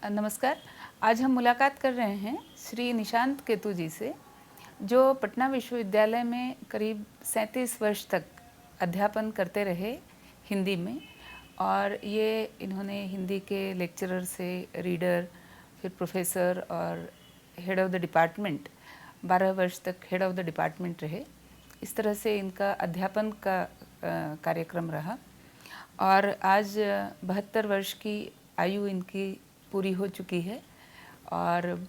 नमस्कार। आज हम मुलाकात कर रहे हैं श्री निशांत केतु जी से, जो पटना विश्वविद्यालय में करीब 37 वर्ष तक अध्यापन करते रहे हिंदी में। और ये इन्होंने हिंदी के लेक्चरर से रीडर, फिर प्रोफेसर और हेड ऑफ़ द डिपार्टमेंट, 12 वर्ष तक हेड ऑफ़ द डिपार्टमेंट रहे। इस तरह से इनका अध्यापन का कार्यक्रम रहा। और आज 72 वर्ष की आयु इनकी पूरी हो चुकी है और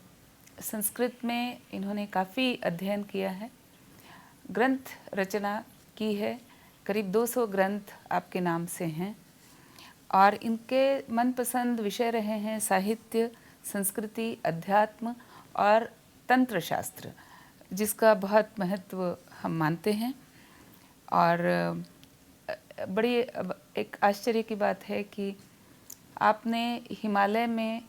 संस्कृत में इन्होंने काफ़ी अध्ययन किया है, ग्रंथ रचना की है, करीब 200 ग्रंथ आपके नाम से हैं। और इनके मनपसंद विषय रहे हैं साहित्य, संस्कृति, अध्यात्म और तंत्र शास्त्र, जिसका बहुत महत्व हम मानते हैं। और बड़ी एक आश्चर्य की बात है कि आपने हिमालय में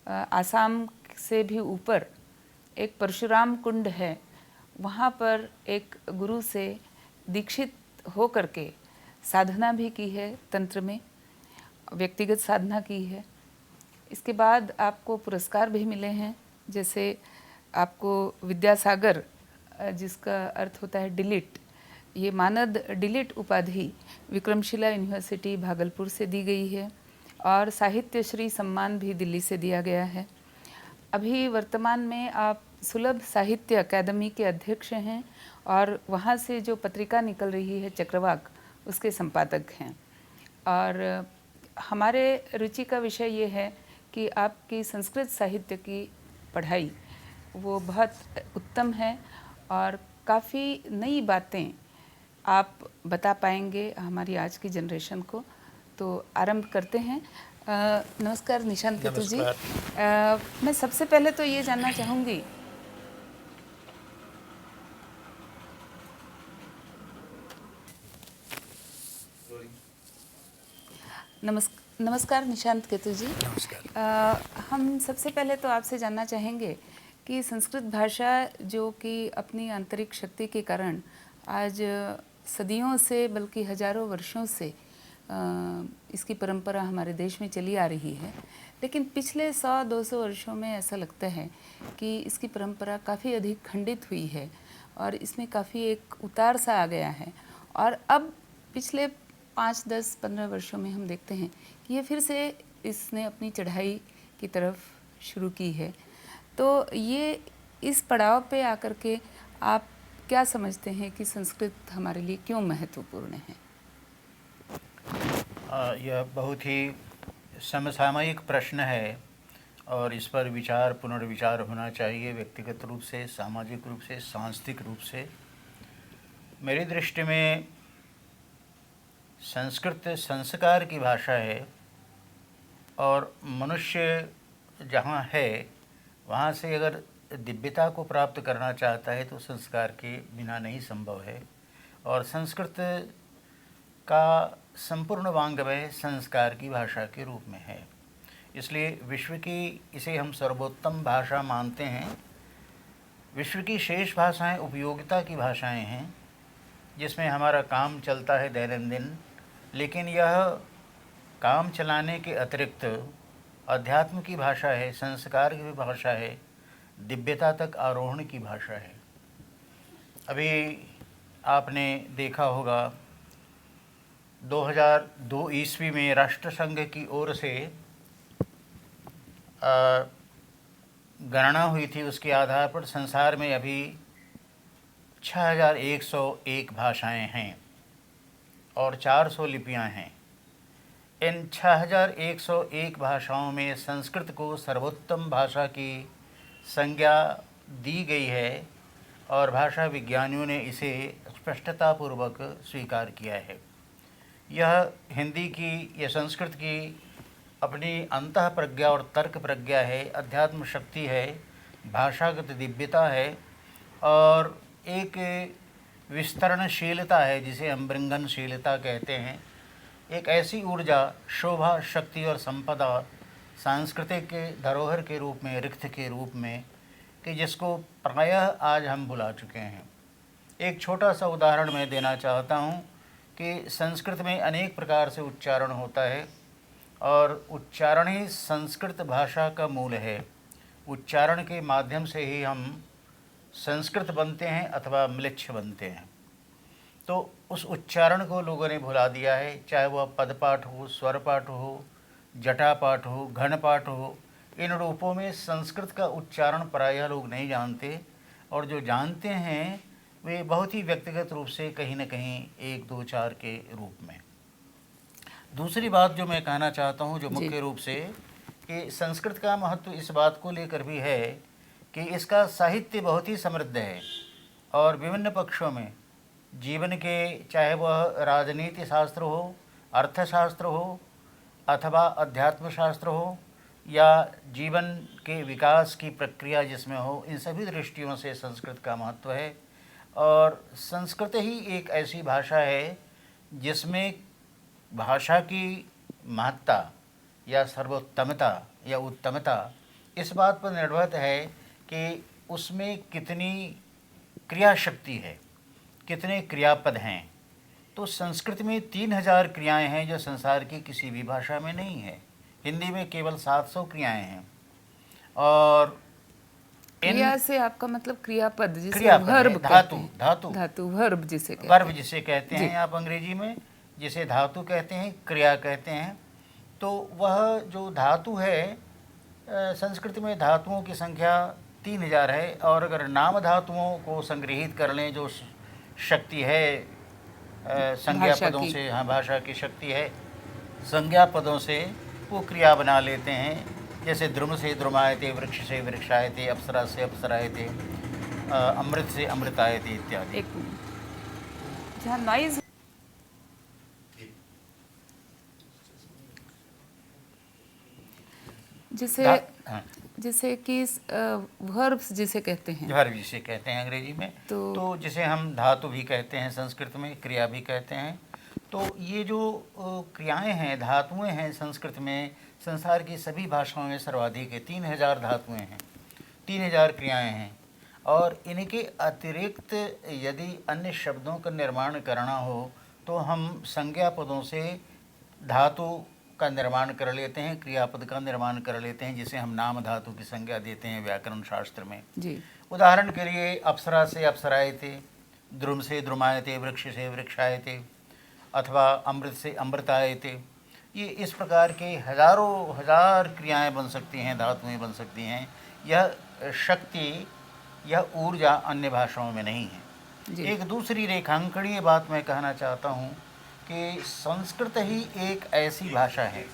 आसाम से भी ऊपर एक परशुराम कुंड है, वहाँ पर एक गुरु से दीक्षित हो करके साधना भी की है, तंत्र में व्यक्तिगत साधना की है। इसके बाद आपको पुरस्कार भी मिले हैं, जैसे आपको विद्यासागर, जिसका अर्थ होता है डिलिट, ये मानद डिलिट उपाधि विक्रमशिला यूनिवर्सिटी भागलपुर से दी गई है और साहित्य श्री सम्मान भी दिल्ली से दिया गया है। अभी वर्तमान में आप सुलभ साहित्य अकादमी के अध्यक्ष हैं और वहाँ से जो पत्रिका निकल रही है चक्रवाक, उसके संपादक हैं। और हमारे रुचि का विषय ये है कि आपकी संस्कृत साहित्य की पढ़ाई वो बहुत उत्तम है और काफ़ी नई बातें आप बता पाएंगे हमारी आज की जनरेशन को। तो आरंभ करते हैं। नमस्कार निशांत केतु जी। मैं सबसे पहले तो ये जानना चाहूँगी, नमस्कार निशांत केतु जी। नमस्कार। हम सबसे पहले तो आपसे जानना चाहेंगे कि संस्कृत भाषा, जो कि अपनी आंतरिक शक्ति के कारण आज सदियों से बल्कि हजारों वर्षों से इसकी परंपरा हमारे देश में चली आ रही है, लेकिन पिछले 100-200 वर्षों में ऐसा लगता है कि इसकी परंपरा काफ़ी अधिक खंडित हुई है और इसमें काफ़ी एक उतार सा आ गया है। और अब पिछले 5-10-15 वर्षों में हम देखते हैं कि ये फिर से इसने अपनी चढ़ाई की तरफ शुरू की है। तो ये इस पड़ाव पे आकर के आप क्या समझते हैं कि संस्कृत हमारे लिए क्यों महत्वपूर्ण है? यह बहुत ही समसामयिक प्रश्न है और इस पर विचार पुनर्विचार होना चाहिए, व्यक्तिगत रूप से, सामाजिक रूप से, सांस्कृतिक रूप से। मेरी दृष्टि में संस्कृत संस्कार की भाषा है और मनुष्य जहाँ है वहाँ से अगर दिव्यता को प्राप्त करना चाहता है तो संस्कार के बिना नहीं संभव है। और संस्कृत का संपूर्ण वांग्मय संस्कार की भाषा के रूप में है, इसलिए विश्व की इसे हम सर्वोत्तम भाषा मानते हैं। विश्व की शेष भाषाएं उपयोगिता की भाषाएं हैं, जिसमें हमारा काम चलता है दैनंदिन, लेकिन यह काम चलाने के अतिरिक्त अध्यात्म की भाषा है, संस्कार की भाषा है, दिव्यता तक आरोहण की भाषा है। अभी आपने देखा होगा 2002 ईस्वी में राष्ट्रसंघ की ओर से गणना हुई थी, उसके आधार पर संसार में अभी 6101 भाषाएं हैं और 400 लिपियां हैं। इन 6101 भाषाओं में संस्कृत को सर्वोत्तम भाषा की संज्ञा दी गई है और भाषा विज्ञानियों ने इसे स्पष्टतापूर्वक स्वीकार किया है। यह हिंदी की, यह संस्कृत की अपनी अंतः प्रज्ञा और तर्क प्रज्ञा है, अध्यात्म शक्ति है, भाषागत दिव्यता है और एक विस्तरणशीलता है, जिसे हम बृंगनशीलता कहते हैं। एक ऐसी ऊर्जा, शोभा, शक्ति और संपदा सांस्कृतिक धरोहर के रूप में, रिक्त के रूप में, कि जिसको प्रायः आज हम भुला चुके हैं। एक छोटा सा उदाहरण मैं देना चाहता हूँ कि संस्कृत में अनेक प्रकार से उच्चारण होता है और उच्चारण ही संस्कृत भाषा का मूल है। उच्चारण के माध्यम से ही हम संस्कृत बनते हैं अथवा म्लेच्छ बनते हैं। तो उस उच्चारण को लोगों ने भुला दिया है, चाहे वह पदपाठ हो, स्वर पाठ हो, जटा पाठ हो, घन पाठ हो। इन रूपों में संस्कृत का उच्चारण प्रायः लोग नहीं जानते, और जो जानते हैं वे बहुत ही व्यक्तिगत रूप से कहीं न कहीं 1, 2, 4 के रूप में। दूसरी बात जो मैं कहना चाहता हूँ, जो मुख्य रूप से कि संस्कृत का महत्व इस बात को लेकर भी है कि इसका साहित्य बहुत ही समृद्ध है, और विभिन्न पक्षों में जीवन के, चाहे वह राजनीति शास्त्र हो, अर्थशास्त्र हो, अथवा अध्यात्म शास्त्र हो, या जीवन के विकास की प्रक्रिया जिसमें हो, इन सभी दृष्टियों से संस्कृत का महत्व है। और संस्कृत ही एक ऐसी भाषा है जिसमें भाषा की महत्ता या सर्वोत्तमता या उत्तमता इस बात पर निर्भर है कि उसमें कितनी क्रिया शक्ति है, कितने क्रियापद हैं। तो संस्कृत में 3000 क्रियाएं हैं जो संसार की किसी भी भाषा में नहीं है। हिंदी में केवल 700 क्रियाएं हैं। और क्रिया से आपका मतलब क्रियापद, जिसे क्रियापद वर्ब है, कहते धातु हैं। धातु धातु वर्ब जिसे कहते वर्ब हैं। जिसे कहते हैं आप अंग्रेजी में, जिसे धातु कहते हैं, क्रिया कहते हैं। तो वह जो धातु है, संस्कृत में धातुओं की संख्या 3000 है। और अगर नाम धातुओं को संग्रहित कर लें, जो शक्ति है संज्ञा पदों से, हाँ भाषा की शक्ति है, संज्ञा पदों से वो क्रिया बना लेते हैं। जैसे द्रुम से द्रुमायते, वृक्ष से वृक्षायते, अप्सरा से अप्सरायते, अमृत से अमृतायते इत्यादि। एक मिनट, जहाँ नॉइज जिसे कि वर्ब्स जिसे कहते हैं, वर्ब जिसे कहते हैं अंग्रेजी में, तो जिसे हम धातु भी कहते हैं, संस्कृत में क्रिया भी कहते हैं। तो ये जो क्रियाएं हैं, धातुएं हैं, संस्कृत में संसार की सभी भाषाओं में सर्वाधिक है। 3000 धातुएं हैं, 3000 क्रियाएं हैं। और इनके अतिरिक्त यदि अन्य शब्दों का निर्माण करना हो तो हम संज्ञा पदों से धातु का निर्माण कर लेते हैं, क्रियापद का निर्माण कर लेते हैं, जिसे हम नाम धातु की संज्ञा देते हैं व्याकरण शास्त्र में जी। उदाहरण के लिए अप्सरा से अप्सरायते, द्रुम से द्रुमायते, वृक्ष से वृक्षायते, अथवा अमृत से अमृतायते। ये इस प्रकार के हजारों हजार क्रियाएं बन सकती हैं, धातुएं बन सकती हैं। यह शक्ति, यह ऊर्जा अन्य भाषाओं में नहीं है। एक दूसरी रेखांकनीय बात मैं कहना चाहता हूँ कि संस्कृत ही एक ऐसी भाषा है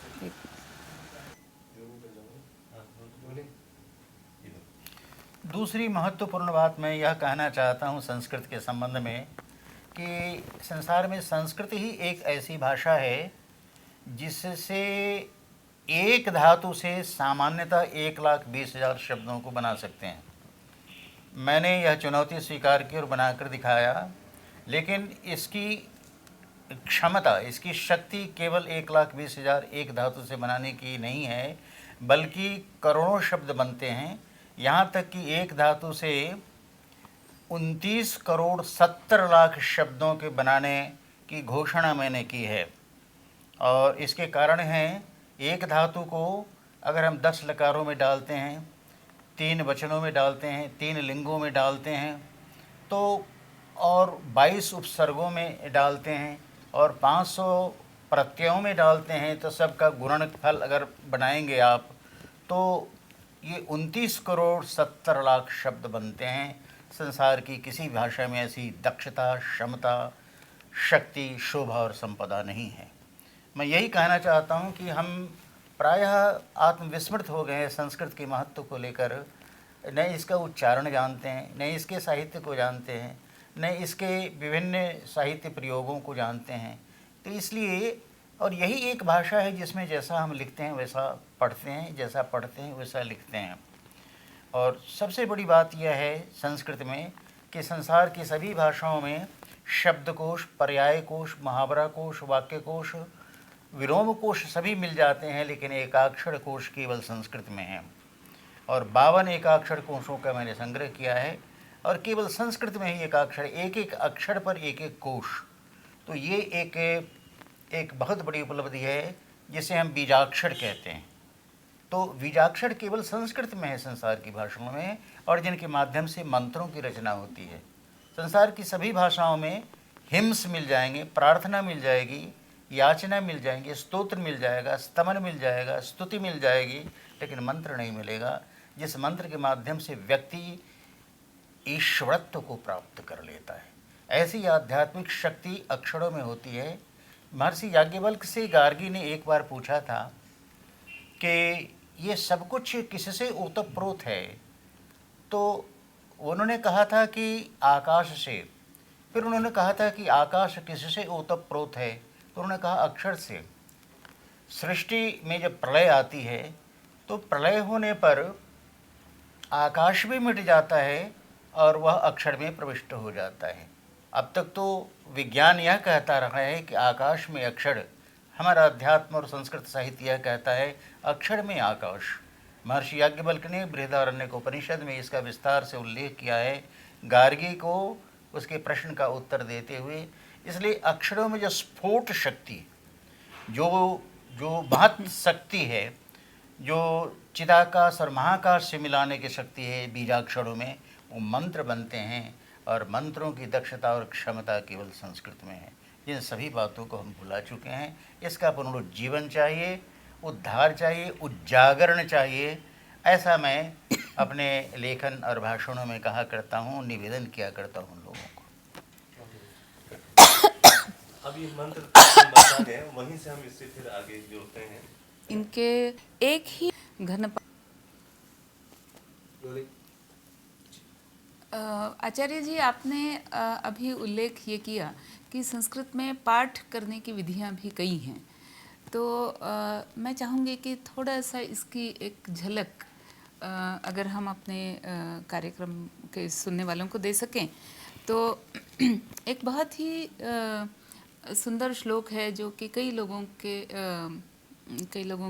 दूसरी महत्वपूर्ण बात मैं यह कहना चाहता हूँ संस्कृत के संबंध में कि संसार में संस्कृत ही एक ऐसी भाषा है जिससे एक धातु से सामान्यतः 1,20,000 शब्दों को बना सकते हैं। मैंने यह चुनौती स्वीकार की और बनाकर दिखाया, लेकिन इसकी क्षमता, इसकी शक्ति केवल 1,20,000 एक धातु से बनाने की नहीं है, बल्कि करोड़ों शब्द बनते हैं। यहाँ तक कि एक धातु से 29 करोड़ 70 लाख शब्दों के बनाने की घोषणा मैंने की है। और इसके कारण हैं, एक धातु को अगर हम 10 लकारों में डालते हैं, 3 वचनों में डालते हैं, 3 लिंगों में डालते हैं, तो और 22 उपसर्गों में डालते हैं और 500 प्रत्ययों में डालते हैं, तो सबका गुणनफल अगर बनाएंगे आप तो ये 29 करोड़ 70 लाख शब्द बनते हैं। संसार की किसी भाषा में ऐसी दक्षता, क्षमता, शक्ति, शोभा और संपदा नहीं है। मैं यही कहना चाहता हूँ कि हम प्रायः आत्मविस्मृत हो गए हैं संस्कृत के महत्व को लेकर। न इसका उच्चारण जानते हैं, न इसके साहित्य को जानते हैं, न इसके विभिन्न साहित्य प्रयोगों को जानते हैं। तो इसलिए, और यही एक भाषा है जिसमें जैसा हम लिखते हैं वैसा पढ़ते हैं, जैसा पढ़ते हैं वैसा लिखते हैं। और सबसे बड़ी बात यह है संस्कृत में कि संसार की सभी भाषाओं में शब्दकोश, पर्यायकोश, मुहावरा कोश, वाक्य कोश, विलोम कोश सभी मिल जाते हैं, लेकिन एकाक्षर कोश केवल संस्कृत में है। और 52 एकाक्षर कोशों का मैंने संग्रह किया है, और केवल संस्कृत में ही एकाक्षर, एक एक अक्षर पर एक एक कोश। तो ये एक बहुत बड़ी उपलब्धि है जिसे हम बीजाक्षर कहते हैं। तो बीजाक्षर केवल संस्कृत में है संसार की भाषाओं में, और जिनके माध्यम से मंत्रों की रचना होती है। संसार की सभी भाषाओं में हिम्स मिल जाएंगे, प्रार्थना मिल जाएगी, याचना मिल जाएंगी, स्तोत्र मिल जाएगा, स्तमन मिल जाएगा, स्तुति मिल जाएगी, लेकिन मंत्र नहीं मिलेगा, जिस मंत्र के माध्यम से व्यक्ति ईश्वरत्व को प्राप्त कर लेता है। ऐसी आध्यात्मिक शक्ति अक्षरों में होती है। महर्षि याज्ञवल्क्य से गार्गी ने एक बार पूछा था कि ये सब कुछ किससे ओतप्रोत है, तो उन्होंने कहा था कि आकाश से। फिर उन्होंने कहा था कि आकाश किससे ओतप्रोत है, तो उन्होंने कहा अक्षर से। सृष्टि में जब प्रलय आती है तो प्रलय होने पर आकाश भी मिट जाता है और वह अक्षर में प्रविष्ट हो जाता है। अब तक तो विज्ञान यह कहता रहा है कि आकाश में अक्षर, हमारा अध्यात्म और संस्कृत साहित्य यह कहता है अक्षर में आकाश। महर्षि याज्ञवल्क्य ने बृहदारण्यकोपनिषद में इसका विस्तार से उल्लेख किया है गार्गी को उसके प्रश्न का उत्तर देते हुए। इसलिए अक्षरों में जो स्फोट शक्ति, जो महत शक्ति है, जो चिदाकाश और महाकाश से मिलाने की शक्ति है बीजाक्षरों में, वो मंत्र बनते हैं। और मंत्रों की दक्षता और क्षमता केवल संस्कृत में है। जिन सभी बातों को हम भुला चुके हैं, इसका पुनरुज्जीवन चाहिए, उद्धार चाहिए, उजागरण चाहिए। ऐसा मैं अपने लेखन और भाषणों में कहा करता हूँ, निवेदन किया करता हूँ लोगों को। अब ये मंत्र संबंधन है, वहीं से हम इससे फिर आगे जोड़ते हैं। इनके एक ही घन आचार्य जी, आपने अभी उल्लेख ये किया कि संस्कृत में पाठ करने की विधियां भी कई हैं, तो मैं चाहूँगी कि थोड़ा सा इसकी एक झलक अगर हम अपने कार्यक्रम के सुनने वालों को दे सकें तो एक बहुत ही सुंदर श्लोक है जो कि कई लोगों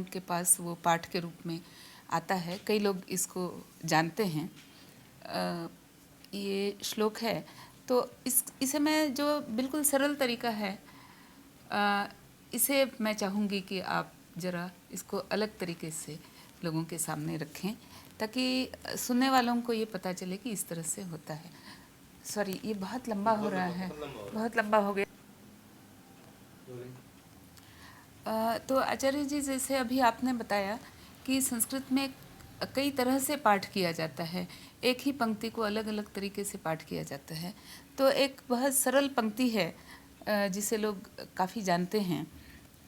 के पास वो पाठ के रूप में आता है, कई लोग इसको जानते हैं। ये श्लोक है, तो इसे मैं जो बिल्कुल सरल तरीका है, इसे मैं चाहूँगी कि आप ज़रा इसको अलग तरीके से लोगों के सामने रखें ताकि सुनने वालों को ये पता चले कि इस तरह से होता है। सॉरी, ये बहुत लंबा हो रहा है, बहुत लंबा हो गया। तो आचार्य जी, जैसे अभी आपने बताया कि संस्कृत में कई तरह से पाठ किया जाता है, एक ही पंक्ति को अलग अलग तरीके से पाठ किया जाता है। तो एक बहुत सरल पंक्ति है जिसे लोग काफ़ी जानते हैं,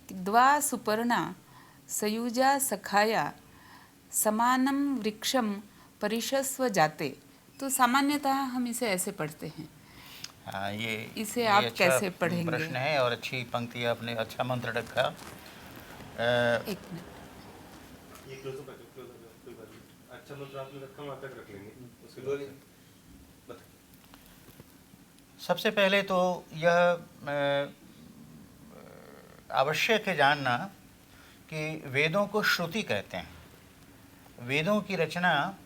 द्वा सुपर्णा सयुजा सखाया समानम वृक्षम परिशस्व जाते। तो सामान्यतः हम इसे ऐसे पढ़ते हैं। हाँ, इसे आप अच्छा कैसे पढ़ेंगे? प्रश्न है और अच्छी पंक्ति आपने, अच्छा मंत्र रखा। एक मिनट, ये क्लोज अप है, कोई बात नहीं। अच्छा मंत्र आपने रखा, वहाँ तक रख लेंगे, उसके बाद बता। सबसे पहले तो यह आवश्यक है जानना कि वेदों को श्रुति कहते हैं। वेदों की रचना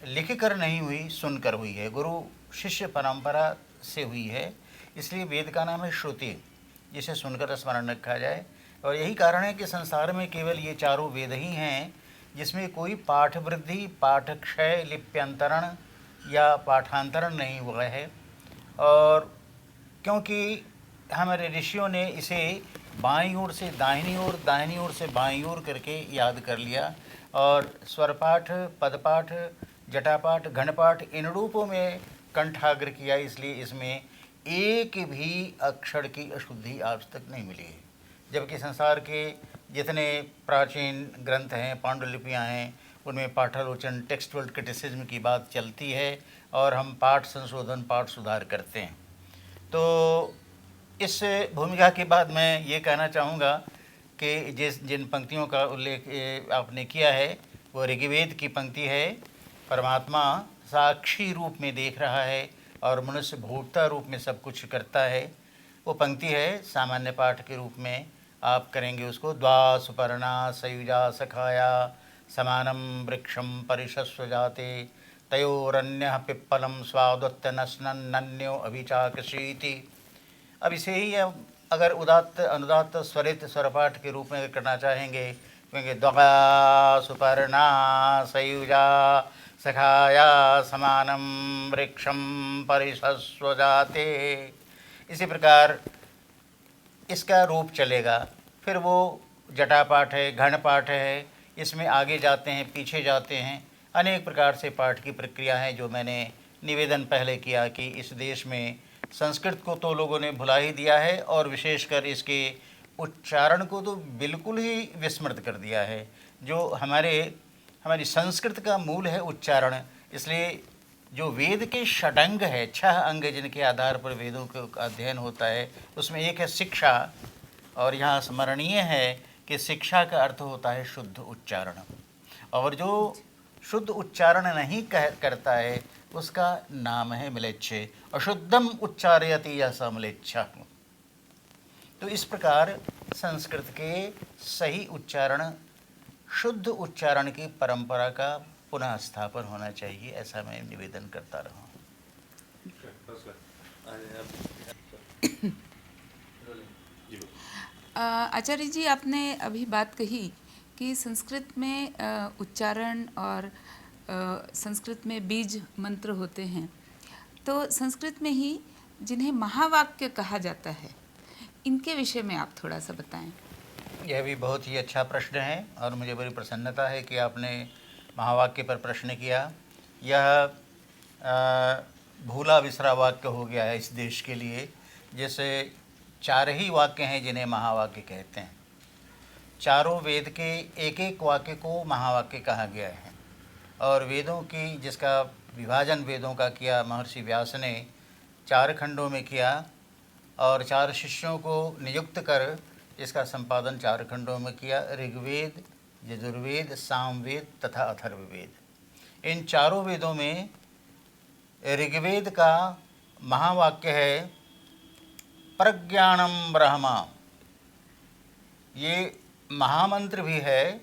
लिख कर नहीं हुई, सुनकर हुई है, गुरु शिष्य परंपरा से हुई है। इसलिए वेद का नाम है श्रुति, जिसे सुनकर स्मरण रखा जाए। और यही कारण है कि संसार में केवल ये चारों वेद ही हैं जिसमें कोई पाठ वृद्धि, पाठक्षय, लिप्यंतरण या पाठांतरण नहीं हुआ है। और क्योंकि हमारे ऋषियों ने इसे बाईं ओर से दाहिनी ओर, दाहिनी ओर से बाईं ओर करके याद कर लिया, और स्वरपाठ, पदपाठ, जटापाठ, घनपाठ इन रूपों में कंठाग्र किया। इसलिए इसमें एक भी अक्षर की अशुद्धि आज तक नहीं मिली है। जबकि संसार के जितने प्राचीन ग्रंथ हैं, पांडुलिपियाँ हैं, उनमें पाठालोचन, टेक्सटुअल क्रिटिसिज्म की बात चलती है और हम पाठ संशोधन, पाठ सुधार करते हैं। तो इस भूमिका के बाद मैं ये कहना चाहूँगा कि जिन पंक्तियों का उल्लेख आपने किया है वो ऋग्वेद की पंक्ति है। परमात्मा साक्षी रूप में देख रहा है और मनुष्य भोक्ता रूप में सब कुछ करता है। वो पंक्ति है, सामान्य पाठ के रूप में आप करेंगे उसको। द्वा सुपर्णा सयुजा सखाया समानम वृक्षम परिशस्व जाते तयोरन्यः पिप्पलम स्वादुत्तनस्नन्यो अभिचाकशीति। अब इसे ही अगर उदात्त अनुदात्त स्वरित स्वरपाठ के रूप में करना चाहेंगे, क्योंकि द्वगा सुपर्णा सयुजा सखाया समानम वृक्षम परिशस्व जाते, इसी प्रकार इसका रूप चलेगा। फिर वो जटा पाठ है, घन पाठ है, इसमें आगे जाते हैं, पीछे जाते हैं, अनेक प्रकार से पाठ की प्रक्रिया है। जो मैंने निवेदन पहले किया कि इस देश में संस्कृत को तो लोगों ने भुला ही दिया है और विशेषकर इसके उच्चारण को तो बिल्कुल ही विस्मृत कर दिया है। जो हमारी संस्कृत का मूल है उच्चारण, इसलिए जो वेद के षडंग है, 6 अंग जिनके आधार पर वेदों का अध्ययन होता है, उसमें एक है शिक्षा। और यहाँ स्मरणीय है कि शिक्षा का अर्थ होता है शुद्ध उच्चारण, और जो शुद्ध उच्चारण नहीं करता है उसका नाम है म्लेच्छ। अशुद्धम उच्चारयति यह स म्लेच्छ। तो इस प्रकार संस्कृत के सही उच्चारण, शुद्ध उच्चारण की परंपरा का पुनः स्थापन होना चाहिए, ऐसा मैं निवेदन करता रहा हूँ। आचार्य जी, आपने अभी बात कही कि संस्कृत में उच्चारण और संस्कृत में बीज मंत्र होते हैं, तो संस्कृत में ही जिन्हें महावाक्य कहा जाता है, इनके विषय में आप थोड़ा सा बताएं। यह भी बहुत ही अच्छा प्रश्न है और मुझे बड़ी प्रसन्नता है कि आपने महावाक्य पर प्रश्न किया। यह भूला बिसरा वाक्य हो गया है इस देश के लिए, जैसे 4 ही वाक्य हैं जिन्हें महावाक्य कहते हैं। चारों वेद के एक एक वाक्य को महावाक्य कहा गया है, और वेदों की जिसका विभाजन वेदों का किया महर्षि व्यास ने 4 खंडों में किया, और 4 शिष्यों को नियुक्त कर इसका संपादन 4 खंडों में किया। ऋग्वेद, यजुर्वेद, सामवेद तथा अथर्ववेद। इन चारों वेदों में ऋग्वेद का महावाक्य है प्रज्ञानम ब्रह्मा। ये महामंत्र भी है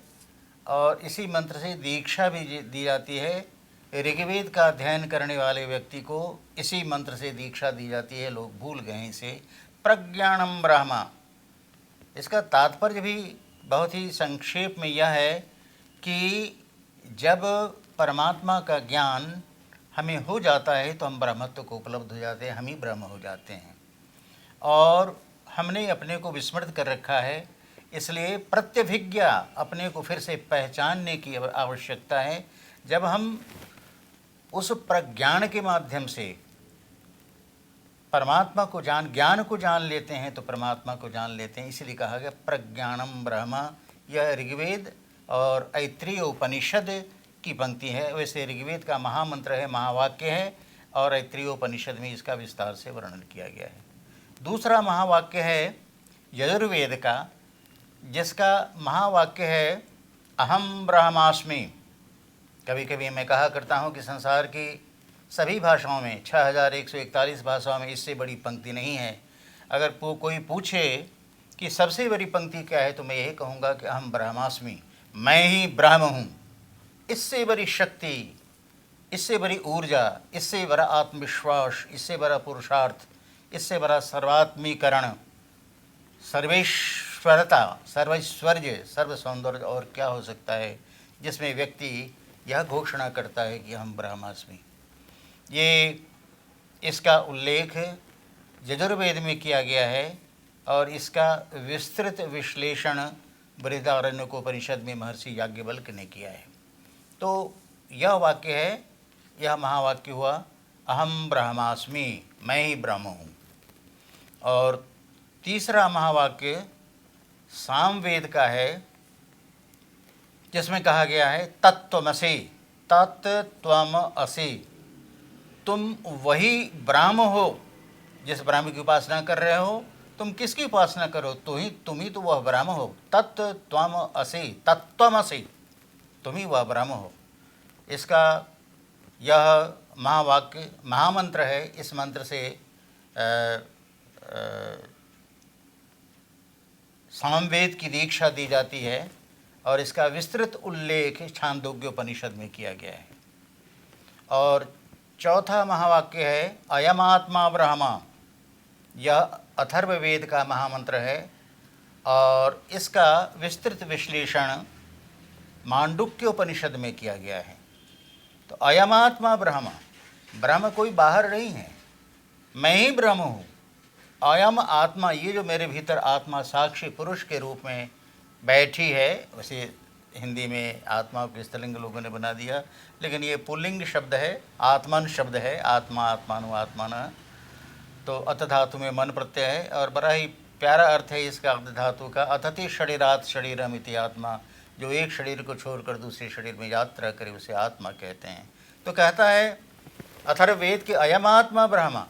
और इसी मंत्र से दीक्षा भी दी जाती है। ऋग्वेद का अध्ययन करने वाले व्यक्ति को इसी मंत्र से दीक्षा दी जाती है। लोग भूल गए इसे। प्रज्ञानम ब्रह्मा, इसका तात्पर्य भी बहुत ही संक्षेप में यह है कि जब परमात्मा का ज्ञान हमें हो जाता है तो हम ब्रह्मत्व को उपलब्ध हो जाते हैं, हम ही ब्रह्म हो जाते हैं। और हमने अपने को विस्मृत कर रखा है, इसलिए प्रत्यभिज्ञा, अपने को फिर से पहचानने की आवश्यकता है। जब हम उस प्रज्ञान के माध्यम से परमात्मा को ज्ञान को जान लेते हैं तो परमात्मा को जान लेते हैं। इसलिए कहा गया प्रज्ञानम ब्रह्मा। यह ऋग्वेद और ऐत्रेय उपनिषद की पंक्ति है। वैसे ऋग्वेद का महामंत्र है, महावाक्य है, और ऐत्रेय उपनिषद में इसका विस्तार से वर्णन किया गया है। दूसरा महावाक्य है यजुर्वेद का, जिसका महावाक्य है अहम ब्रह्मास्मि। कभी कभी मैं कहा करता हूँ कि संसार की सभी भाषाओं में, 6141 भाषाओं में इससे बड़ी पंक्ति नहीं है। अगर कोई पूछे कि सबसे बड़ी पंक्ति क्या है तो मैं यही कहूँगा कि अहम ब्रह्मास्मि, मैं ही ब्रह्म हूँ। इससे बड़ी शक्ति, इससे बड़ी ऊर्जा, इससे बड़ा आत्मविश्वास, इससे बड़ा पुरुषार्थ, इससे बड़ा सर्वात्मीकरण, सर्वेश्वरता, सर्वैश्वर्य, सर्व सौंदर्य और क्या हो सकता है, जिसमें व्यक्ति यह घोषणा करता है कि हम ब्रह्मास्मि। ये इसका उल्लेख यजुर्वेद में किया गया है और इसका विस्तृत विश्लेषण बृहदारण्यकोपनिषद में महर्षि याज्ञवल्क्य ने किया है। तो यह वाक्य है, यह महावाक्य हुआ अहम ब्रह्मास्मि, मैं ही ब्रह्म हूँ। और तीसरा महावाक्य सामवेद का है, जिसमें कहा गया है तत्त्वमसि, तत्त्वमसि, तुम वही ब्रह्म हो जिस ब्रह्म की उपासना कर रहे हो। तुम किसकी उपासना करो? तुम ही तो वह ब्रह्म हो। तत्त्वमसि, तत्त्वमसि, तुम ही वह ब्रह्म हो। इसका यह महावाक्य महामंत्र है। इस मंत्र से सामवेद की दीक्षा दी जाती है और इसका विस्तृत उल्लेख छांदोग्योपनिषद में किया गया है। और चौथा महावाक्य है अयमात्मा ब्रह्मा। यह अथर्ववेद का महामंत्र है और इसका विस्तृत विश्लेषण मांडुक्योपनिषद में किया गया है। तो अयमात्मा ब्रह्म, ब्रह्म कोई बाहर नहीं है, मैं ही ब्रह्म हूँ। अयम आत्मा, ये जो मेरे भीतर आत्मा साक्षी पुरुष के रूप में बैठी है, वैसे हिंदी में आत्मा को स्त्रीलिंग लोगों ने बना दिया, लेकिन ये पुल्लिंग शब्द है, आत्मन शब्द है, आत्मा आत्मानु आत्मन। तो अत धातु में मन प्रत्यय है और बड़ा ही प्यारा अर्थ है इसका अत धातु का, अतति शरीरात शरीरम इति आत्मा। जो एक शरीर को छोड़कर दूसरे शरीर में यात्रा करे उसे आत्मा कहते हैं। तो कहता है अथर्ववेद के अयम आत्मा ब्रह्म,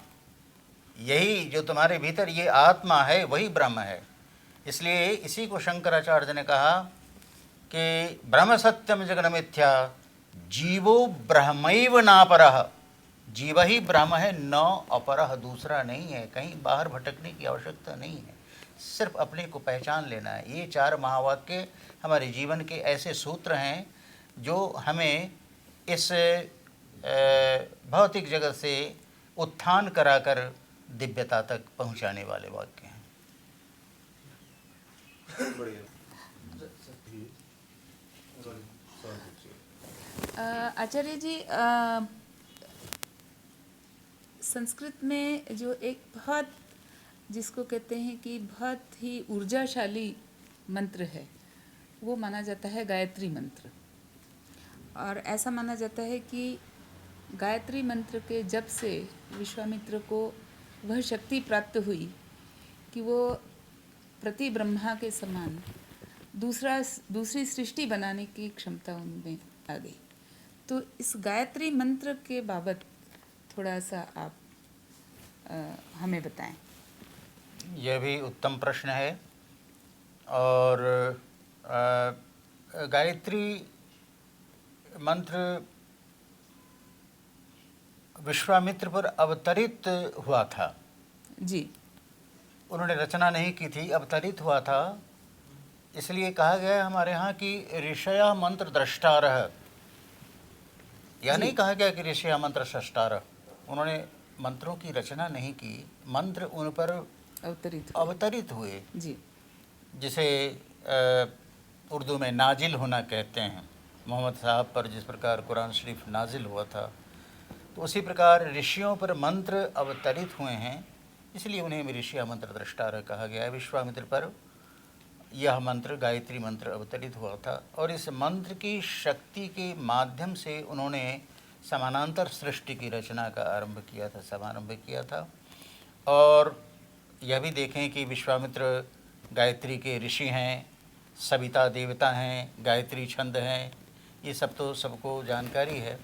यही जो तुम्हारे भीतर ये आत्मा है वही ब्रह्म है। इसलिए इसी को शंकराचार्य ने कहा कि ब्रह्म सत्यम जगन मिथ्या जीवो ब्रह्मैव नापरः, जीव ही ब्रह्म है, न अपरः, दूसरा नहीं है। कहीं बाहर भटकने की आवश्यकता नहीं है, सिर्फ अपने को पहचान लेना है। ये 4 महावाक्य हमारे जीवन के ऐसे सूत्र हैं जो हमें इस भौतिक जगत से उत्थान कराकर दिव्यता तक पहुंचाने वाले वाक्य हैं। बढ़िया। आचार्य जी, संस्कृत में जो एक बहुत, जिसको कहते हैं कि बहुत ही ऊर्जाशाली मंत्र है, वो माना जाता है गायत्री मंत्र। और ऐसा माना जाता है कि गायत्री मंत्र के जप से विश्वामित्र को वह शक्ति प्राप्त हुई कि वो प्रति ब्रह्मा के समान दूसरी सृष्टि बनाने की क्षमता उनमें आ गई। तो इस गायत्री मंत्र के बाबत थोड़ा सा आप हमें बताएं। यह भी उत्तम प्रश्न है। और गायत्री मंत्र विश्वामित्र पर अवतरित हुआ था जी। उन्होंने रचना नहीं की थी, अवतरित हुआ था। इसलिए कहा गया है हमारे यहाँ कि ऋषया मंत्र द्रष्टारः। यह नहीं कहा गया कि ऋषया मंत्र सृष्टारः। उन्होंने मंत्रों की रचना नहीं की, मंत्र उन पर अवतरित हुए जी। जिसे उर्दू में नाजिल होना कहते हैं। मोहम्मद साहब पर जिस प्रकार कुरान शरीफ नाजिल हुआ था, तो उसी प्रकार ऋषियों पर मंत्र अवतरित हुए हैं, इसलिए उन्हें ऋषिया मंत्र द्रष्टारः कहा गया है। विश्वामित्र पर यह मंत्र गायत्री मंत्र अवतरित हुआ था और इस मंत्र की शक्ति के माध्यम से उन्होंने समानांतर सृष्टि की रचना का समारंभ किया था। और यह भी देखें कि विश्वामित्र गायत्री के ऋषि हैं, सविता देवता हैं, गायत्री छंद हैं, ये सब तो सबको जानकारी है,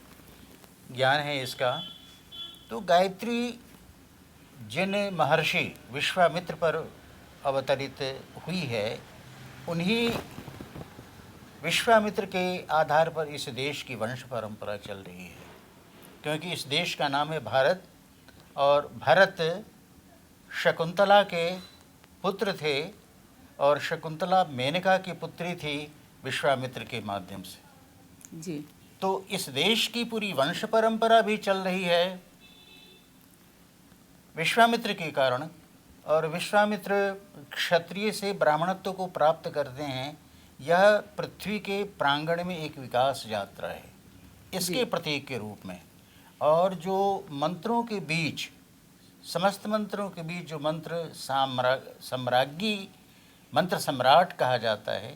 ज्ञान है इसका। तो गायत्री जिन महर्षि विश्वामित्र पर अवतरित हुई है, उन्हीं विश्वामित्र के आधार पर इस देश की वंश परंपरा चल रही है। क्योंकि इस देश का नाम है भारत और भरत शकुंतला के पुत्र थे और शकुंतला मेनका की पुत्री थी विश्वामित्र के माध्यम से जी। तो इस देश की पूरी वंश परंपरा भी चल रही है विश्वामित्र के कारण। और विश्वामित्र क्षत्रिय से ब्राह्मणत्व को प्राप्त करते हैं। यह पृथ्वी के प्रांगण में एक विकास यात्रा है इसके प्रतीक के रूप में। और जो मंत्रों के बीच, समस्त मंत्रों के बीच जो मंत्र सम्राज्ञी मंत्र सम्राट कहा जाता है,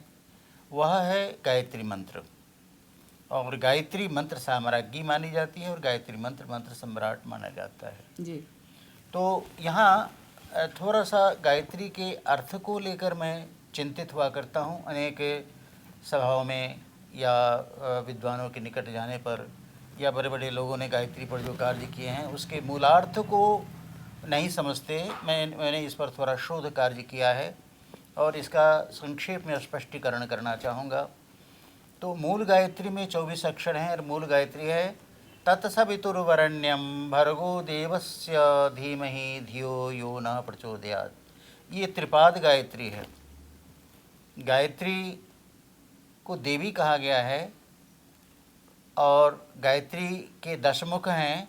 वह है गायत्री मंत्र। और गायत्री मंत्र साम्राज्ञी मानी जाती है और गायत्री मंत्र मंत्र सम्राट माना जाता है जी। तो यहाँ थोड़ा सा गायत्री के अर्थ को लेकर मैं चिंतित हुआ करता हूँ। अनेक सभाओं में या विद्वानों के निकट जाने पर या बड़े बड़े लोगों ने गायत्री पर जो कार्य किए हैं उसके मूलार्थ को नहीं समझते। मैंने इस पर थोड़ा शोध कार्य किया है और इसका संक्षेप में स्पष्टीकरण करना चाहूँगा। तो मूल गायत्री में 24 अक्षर हैं और मूल गायत्री है तत्सवितुर्वरेण्यं भर्गो देवस्य धीमहि धियो यो न प्रचोदयात्। ये त्रिपाद गायत्री है। गायत्री को देवी कहा गया है और गायत्री के 10 मुख हैं,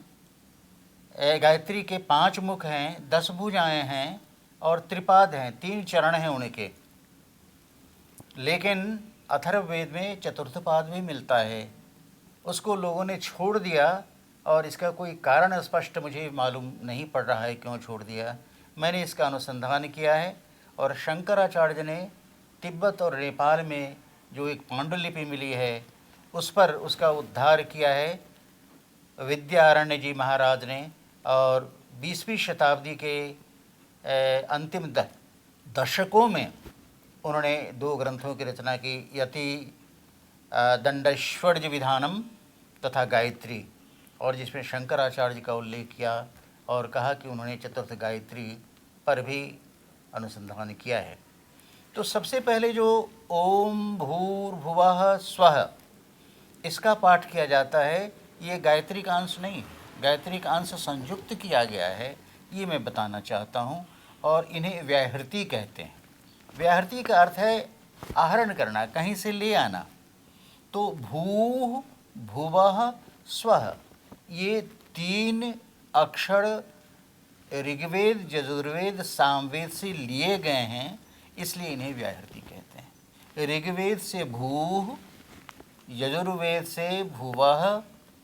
गायत्री के 5 मुख हैं, 10 भुजाएँ हैं और त्रिपाद हैं, 3 चरण हैं उनके। लेकिन अथर्ववेद में चतुर्थ पाद भी मिलता है, उसको लोगों ने छोड़ दिया और इसका कोई कारण स्पष्ट मुझे मालूम नहीं पड़ रहा है क्यों छोड़ दिया। मैंने इसका अनुसंधान किया है और शंकराचार्य ने तिब्बत और नेपाल में जो एक पांडुलिपि मिली है उस पर उसका उद्धार किया है विद्यारण्य जी महाराज ने। और 20वीं शताब्दी के अंतिम दशकों में उन्होंने 2 ग्रंथों की रचना की, यति दंडैश्वर्य विधानम तथा गायत्री, और जिसमें शंकराचार्य का उल्लेख किया और कहा कि उन्होंने चतुर्थ गायत्री पर भी अनुसंधान किया है। तो सबसे पहले जो ओम भूर्भुवः स्वः इसका पाठ किया जाता है, ये गायत्री का अंश नहीं, गायत्री का अंश संयुक्त किया गया है, ये मैं बताना चाहता हूँ। और इन्हें व्याहृति कहते हैं। व्याहृति का अर्थ है आहरण करना, कहीं से ले आना। तो भूः भुवः स्वः ये 3 अक्षर ऋग्वेद, यजुर्वेद, सामवेद से लिए गए हैं, इसलिए इन्हें व्याहृति कहते हैं। ऋग्वेद से भूः, यजुर्वेद से भुवः,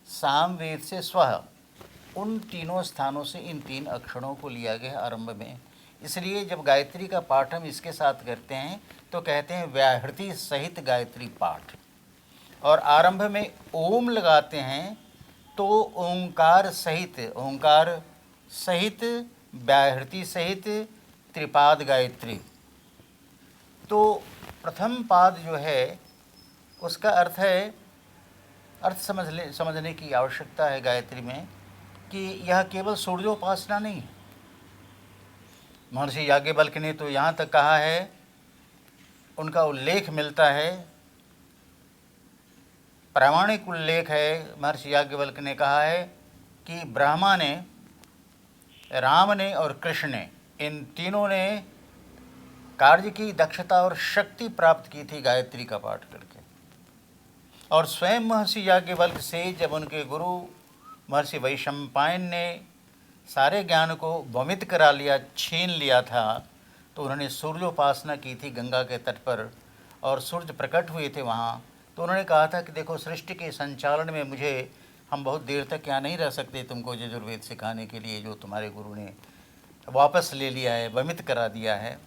सामवेद से स्वः, उन तीनों स्थानों से इन 3 अक्षरों को लिया गया आरंभ में। इसलिए जब गायत्री का पाठ हम इसके साथ करते हैं तो कहते हैं व्याहृति सहित गायत्री पाठ। और आरंभ में ओम लगाते हैं तो ओंकार सहित व्याहृति सहित त्रिपाद गायत्री। तो प्रथम पाद जो है उसका अर्थ है, अर्थ समझने की आवश्यकता है गायत्री में कि यह केवल सूर्योपासना नहीं है। महर्षि याज्ञवल्क्य ने तो यहाँ तक कहा है, उनका उल्लेख मिलता है, प्रामाणिक उल्लेख है, महर्षि याज्ञवल्क्य ने कहा है कि ब्रह्मा ने, राम ने और कृष्ण ने, इन तीनों ने कार्य की दक्षता और शक्ति प्राप्त की थी गायत्री का पाठ करके। और स्वयं महर्षि याज्ञवल्क्य से जब उनके गुरु महर्षि वैशंपायन ने सारे ज्ञान को वमित करा लिया, छीन लिया था, तो उन्होंने सूर्योपासना की थी गंगा के तट पर और सूर्य प्रकट हुए थे वहाँ। तो उन्होंने कहा था कि देखो सृष्टि के संचालन में हम बहुत देर तक यहाँ नहीं रह सकते, तुमको यजुर्वेद सिखाने के लिए जो तुम्हारे गुरु ने वापस ले लिया है, वमित करा दिया है,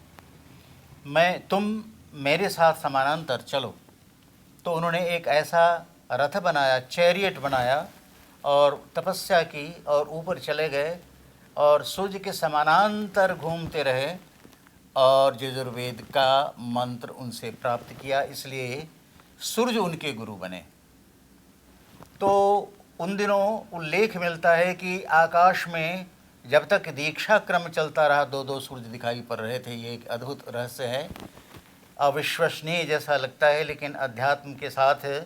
तुम मेरे साथ समानांतर चलो। तो उन्होंने एक ऐसा रथ बनाया, चैरियट बनाया और तपस्या की और ऊपर चले गए और सूर्य के समानांतर घूमते रहे और यजुर्वेद का मंत्र उनसे प्राप्त किया, इसलिए सूर्य उनके गुरु बने। तो उन दिनों उल्लेख मिलता है कि आकाश में जब तक दीक्षा क्रम चलता रहा 2-2 सूर्य दिखाई पड़ रहे थे। ये एक अद्भुत रहस्य है, अविश्वसनीय जैसा लगता है, लेकिन अध्यात्म के साथ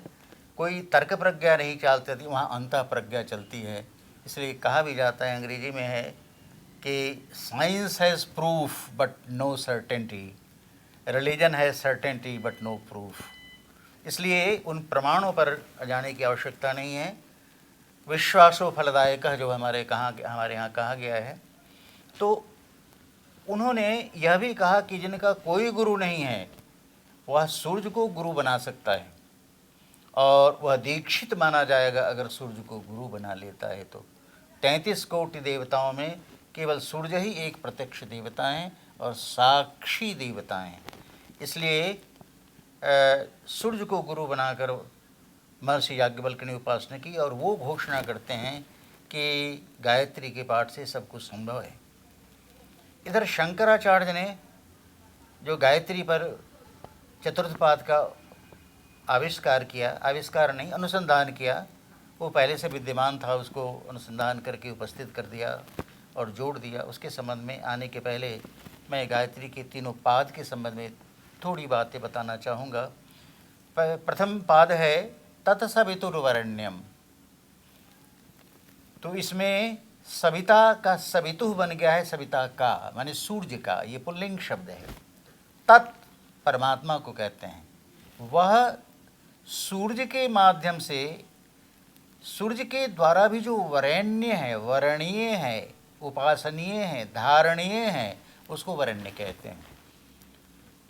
कोई तर्क प्रज्ञा नहीं चलती थी, वहाँ अंतः प्रज्ञा चलती है। इसलिए कहा भी जाता है, अंग्रेजी में है कि science has proof but no certainty, religion has certainty but no proof. इसलिए उन प्रमाणों पर जाने की आवश्यकता नहीं है। विश्वासो फलदायक जो हमारे यहाँ कहा गया है। तो उन्होंने यह भी कहा कि जिनका कोई गुरु नहीं है वह सूर्य को गुरु बना सकता है और वह दीक्षित माना जाएगा अगर सूर्य को गुरु बना लेता है। तो 33 कोटि देवताओं में केवल सूर्य ही एक प्रत्यक्ष देवता हैं और साक्षी देवता हैं। इसलिए सूर्य को गुरु बनाकर महर्षि याज्ञवल्क्य ने उपासना की और वो घोषणा करते हैं कि गायत्री के पाठ से सब कुछ संभव है। इधर शंकराचार्य ने जो गायत्री पर चतुर्थपाद का आविष्कार किया, आविष्कार नहीं अनुसंधान किया, वो पहले से विद्यमान था, उसको अनुसंधान करके उपस्थित कर दिया और जोड़ दिया। उसके संबंध में आने के पहले मैं गायत्री के तीनों पाद के संबंध में थोड़ी बातें बताना चाहूँगा। प्रथम पाद है तत्सवितुर्वरेण्यम। तो इसमें सविता का सवितुः बन गया है, सविता का माने सूर्य का, ये पुल्लिंग शब्द है। तत् परमात्मा को कहते हैं, वह सूर्य के माध्यम से, सूर्य के द्वारा भी जो वरेण्य है, वरणीय है, उपासनीय है, धारणीय है, उसको वरेण्य कहते हैं।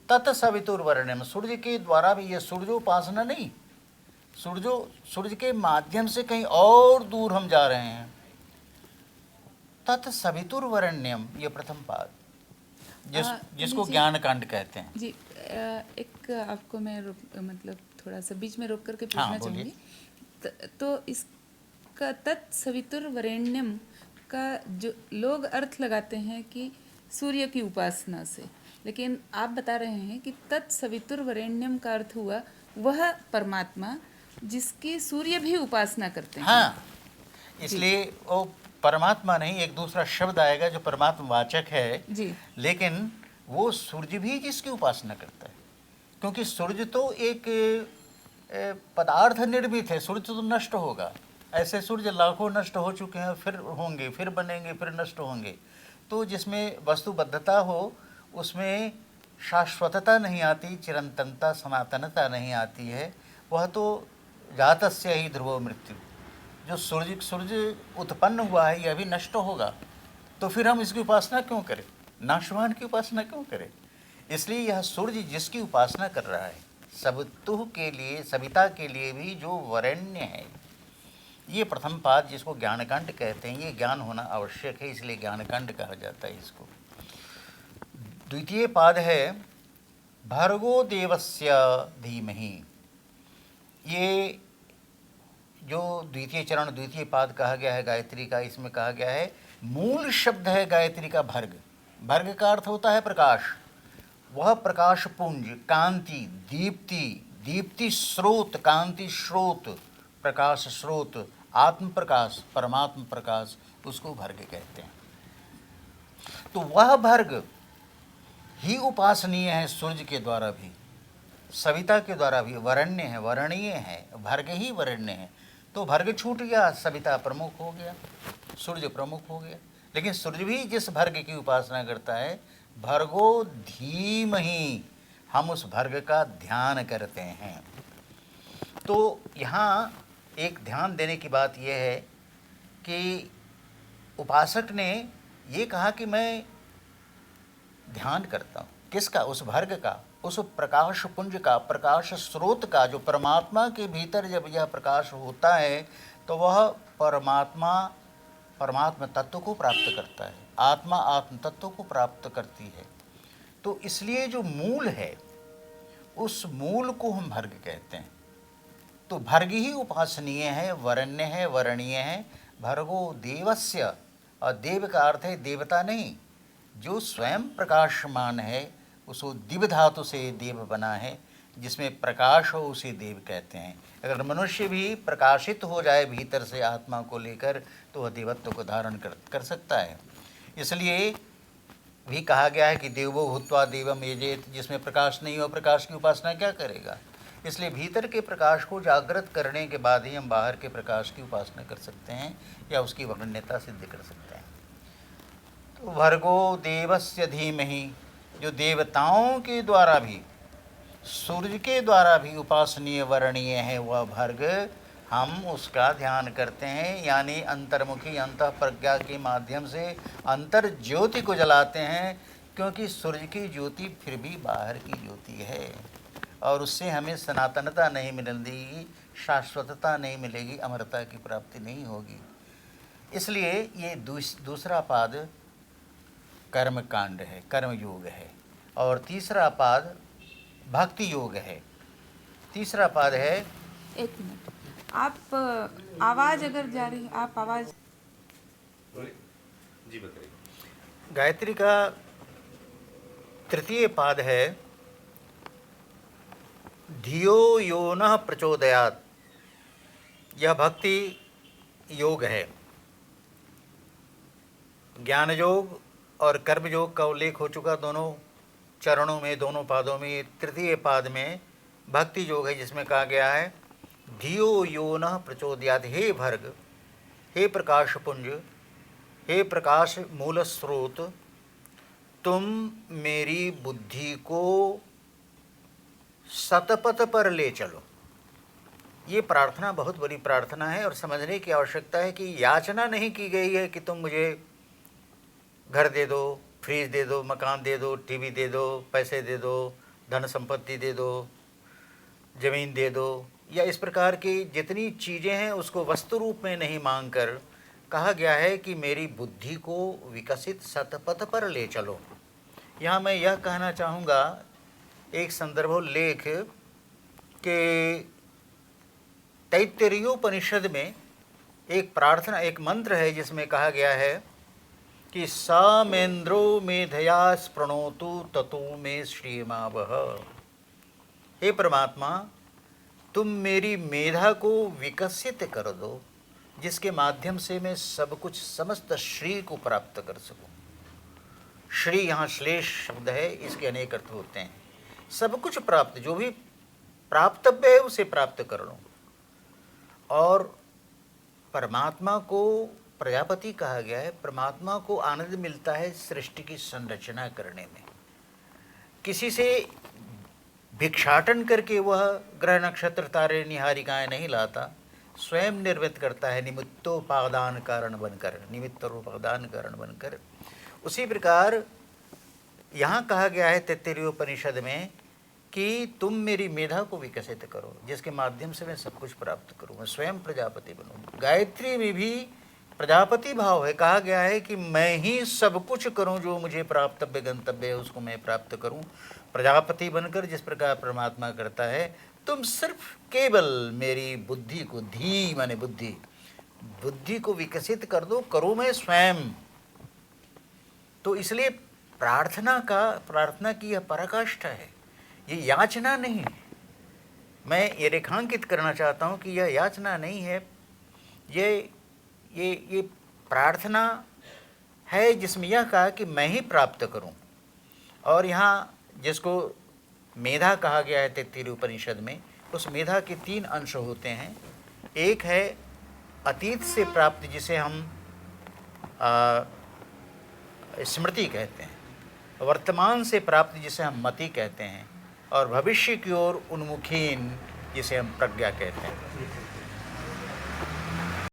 तत्सवितुर्वरेण्यम, सूर्य के द्वारा भी, ये सूर्योपासना नहीं, सूर्य के माध्यम से कहीं और दूर हम जा रहे हैं। तत्सवितुर्वरेण्यम, ये प्रथम पाद जिसको जी, ज्ञान कांड कहते हैं। जी एक आपको मैं मतलब थोड़ा सा बीच में रोक करके हाँ, पूछना बोलिए। चाहूँगी। तो इसका तत्सवितुर्वरेण्यम का जो लोग अर्थ लगाते हैं कि सूर्य की उपासना से, लेकिन आप बता रहे हैं कि तत्सवितुर्वरेण्यम का अर्थ हुआ वह परमात्मा जिसकी सूर्य भी उपासना करते हैं। हाँ, इसलिए वो परमात्मा नहीं, एक दूसरा शब्द आएगा जो परमात्मा वाचक है जी लेकिन वो सूर्य भी जिसकी उपासना करता है, क्योंकि सूर्य तो एक पदार्थ निर्मित है, सूर्य तो नष्ट होगा। ऐसे सूर्य लाखों नष्ट हो चुके हैं, फिर होंगे, फिर बनेंगे, फिर नष्ट होंगे। तो जिसमें वस्तुबद्धता हो उसमें शाश्वतता नहीं आती, चिरंतनता, सनातनता नहीं आती है। वह तो जातस्य ही ध्रुवो मृत्यु, जो सूर्य उत्पन्न हुआ है यह भी नष्ट होगा, तो फिर हम इसकी उपासना क्यों करें, नाशवान की उपासना क्यों करें। इसलिए यह सूर्य जिसकी उपासना कर रहा है, सबतुह के लिए, सविता के लिए भी जो वरेण्य है, ये प्रथम पाद जिसको ज्ञानकांड कहते हैं, ये ज्ञान होना आवश्यक है, इसलिए ज्ञानकांड कहा जाता है इसको। द्वितीय पाद है भर्गो देवस्य धीमहि। ये जो द्वितीय चरण, द्वितीय पाद कहा गया है गायत्री का, इसमें कहा गया है, मूल शब्द है गायत्री का भर्ग। भर्ग का अर्थ होता है प्रकाश। वह प्रकाश पुंज, कांति, दीप्ति, दीप्ति स्रोत, कांति स्रोत, प्रकाश स्रोत, आत्म प्रकाश, परमात्म प्रकाश, उसको भर्ग कहते हैं। तो वह भर्ग ही उपासनीय है सूर्य के द्वारा भी, सविता के द्वारा भी, वरण्य है, वरणीय है, भर्ग ही वरण्य है। तो भर्ग छूट गया, सविता प्रमुख हो गया, सूर्य प्रमुख हो गया। लेकिन सूर्य भी जिस भर्ग की उपासना करता है, भर्गो धीमहि, हम उस भर्ग का ध्यान करते हैं। तो यहाँ एक ध्यान देने की बात यह है कि उपासक ने ये कहा कि मैं ध्यान करता हूँ, किसका, उस भर्ग का, उस प्रकाश पुंज का, प्रकाश स्रोत का, जो परमात्मा के भीतर जब यह प्रकाश होता है तो वह परमात्मा तत्व को प्राप्त करता है, आत्मा आत्म तत्व को प्राप्त करती है। तो इसलिए जो मूल है, उस मूल को हम भर्ग कहते हैं। तो भर्ग ही उपासनीय है, वरण्य है, वरणीय है। भर्गो देवस्य, और देव का अर्थ है देवता नहीं, जो स्वयं प्रकाशमान है, उसको दिव धातु से देव बना है, जिसमें प्रकाश हो उसे देव कहते हैं। अगर मनुष्य भी प्रकाशित हो जाए भीतर से आत्मा को लेकर, तो वह देवत्व को धारण कर सकता है। इसलिए भी कहा गया है कि देवो भूत्वा देवम यजेत, जिसमें प्रकाश नहीं हो, प्रकाश की उपासना क्या करेगा। इसलिए भीतर के प्रकाश को जागृत करने के बाद ही हम बाहर के प्रकाश की उपासना कर सकते हैं या उसकी वरण्यता सिद्ध कर सकते हैं। तो भर्गो देवस्य धीमहि, जो देवताओं के द्वारा भी, सूर्य के द्वारा भी उपासनीय वरणीय है वह भर्ग, हम उसका ध्यान करते हैं। यानी अंतर्मुखी, अंतः प्रज्ञा के माध्यम से अंतर ज्योति को जलाते हैं, क्योंकि सूर्य की ज्योति फिर भी बाहर की ज्योति है और उससे हमें सनातनता नहीं मिलेगी, शाश्वतता नहीं मिलेगी, अमरता की प्राप्ति नहीं होगी। इसलिए ये दूसरा पाद कर्म कांड है, कर्म योग है, और तीसरा पाद भक्ति योग है। तीसरा पाद है, एक मिनट, आप आवाज अगर जा रही, आप आवाज जी बताइए। गायत्री का तृतीय पाद है धियो यो नः प्रचोदयात्। यह भक्ति योग है। ज्ञान योग और कर्म योग का उल्लेख हो चुका दोनों चरणों में, दोनों पादों में। तृतीय पाद में भक्ति योग है, जिसमें कहा गया है धियो यो नः प्रचोदयात्। हे भर्ग, हे प्रकाश पुंज, हे प्रकाश मूल स्रोत, तुम मेरी बुद्धि को सतपथ पर ले चलो। ये प्रार्थना बहुत बड़ी प्रार्थना है और समझने की आवश्यकता है कि याचना नहीं की गई है कि तुम मुझे घर दे दो, फ्रिज दे दो, मकान दे दो, टीवी दे दो, पैसे दे दो, धन संपत्ति दे दो, ज़मीन दे दो, या इस प्रकार की जितनी चीज़ें हैं उसको वस्तु रूप में नहीं मांगकर कहा गया है कि मेरी बुद्धि को विकसित सतपथ पर ले चलो। यहाँ मैं यह कहना चाहूँगा, एक संदर्भोल्लेख के तैत्तिरीयोपनिषद में एक प्रार्थना, एक मंत्र है जिसमें कहा गया है कि सामेन्द्रो मेधया स्पृणोतु ततो मे श्रीमावह। हे परमात्मा, तुम मेरी मेधा को विकसित कर दो, जिसके माध्यम से मैं सब कुछ समस्त श्री को प्राप्त कर सकूं। श्री यहाँ श्लेष शब्द है, इसके अनेक अर्थ होते हैं। सब कुछ प्राप्त, जो भी प्राप्तव्य है उसे प्राप्त कर लूँ। और परमात्मा को प्रजापति कहा गया है। परमात्मा को आनंद मिलता है सृष्टि की संरचना करने में। किसी से भिक्षाटन करके वह ग्रह नक्षत्र तारे निहारिकाएँ नहीं लाता, स्वयं निर्मित करता है, निमित्तोपादान कारण बनकर, निमित्त और उपादान कारण बनकर। उसी प्रकार यहाँ कहा गया है तैत्तिरीयोपनिषद में कि तुम मेरी मेधा को विकसित करो, जिसके माध्यम से मैं सब कुछ प्राप्त करूँ, मैं स्वयं प्रजापति बनूँ। गायत्री में भी प्रजापति भाव है, कहा गया है कि मैं ही सब कुछ करूँ, जो मुझे प्राप्तव्य गंतव्य है उसको मैं प्राप्त करूँ प्रजापति बनकर, जिस प्रकार परमात्मा करता है। तुम सिर्फ केवल मेरी बुद्धि को, धी माने बुद्धि, बुद्धि को विकसित कर दो, करूँ मैं स्वयं। तो इसलिए प्रार्थना की यह पराकाष्ठा है, ये याचना नहीं है। मैं ये रेखांकित करना चाहता हूँ कि यह याचना नहीं है, ये प्रार्थना है जिसमें यह कहा कि मैं ही प्राप्त करूँ। और यहाँ जिसको मेधा कहा गया है तैत्तिरीय उपनिषद में, उस मेधा के 3 अंश होते हैं। एक है अतीत से प्राप्त, जिसे हम स्मृति कहते हैं, वर्तमान से प्राप्त जिसे हम मति कहते हैं, और भविष्य की ओर उन्मुखीन जिसे हम प्रज्ञा कहते हैं।